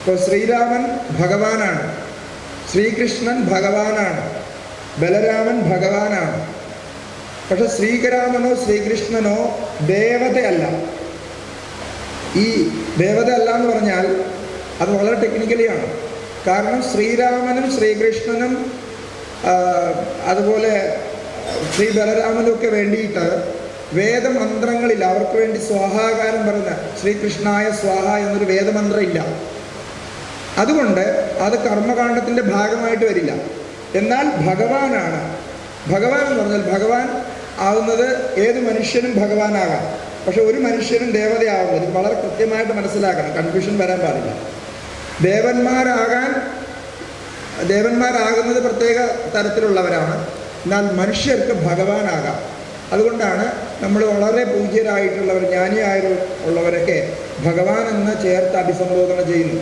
ഇപ്പോൾ ശ്രീരാമൻ ഭഗവാനാണ്, ശ്രീകൃഷ്ണൻ ഭഗവാനാണ്, ബലരാമൻ ഭഗവാനാണ്. പക്ഷെ ശ്രീരാമനോ ശ്രീകൃഷ്ണനോ ദേവതയല്ല. ഈ ദേവതയല്ല എന്ന് പറഞ്ഞാൽ അത് വളരെ ടെക്നിക്കലിയാണ്. കാരണം ശ്രീരാമനും ശ്രീകൃഷ്ണനും അതുപോലെ ശ്രീ ബലരാമനും ഒക്കെ വേണ്ടിയിട്ട് വേദമന്ത്രങ്ങളിൽ അവർക്ക് വേണ്ടി സ്വാഹാകാരം പറയുന്ന ശ്രീകൃഷ്ണായ സ്വാഹ എന്നൊരു വേദമന്ത്രം ഇല്ല. അതുകൊണ്ട് അത് കർമ്മകാണ്ഡത്തിൻ്റെ ഭാഗമായിട്ട് വരില്ല. എന്നാൽ ഭഗവാനാണ്. ഭഗവാൻ എന്ന് പറഞ്ഞാൽ ഭഗവാൻ ആവുന്നത് ഏത് മനുഷ്യനും ഭഗവാനാകാം. പക്ഷെ ഒരു മനുഷ്യനും ദേവതയാവുന്നത് ഇത് വളരെ കൃത്യമായിട്ട് മനസ്സിലാക്കണം, കൺഫ്യൂഷൻ വരാൻ പാടില്ല. ദേവന്മാരാകുന്നത് പ്രത്യേക തരത്തിലുള്ളവരാണ്, എന്നാൽ മനുഷ്യർക്ക് ഭഗവാനാകാം. അതുകൊണ്ടാണ് നമ്മൾ വളരെ പൂജ്യരായിട്ടുള്ളവർ, ജ്ഞാനിയായുള്ളവരൊക്കെ ഭഗവാൻ എന്ന് ചേർത്ത് അഭിസംബോധന ചെയ്യുന്നു.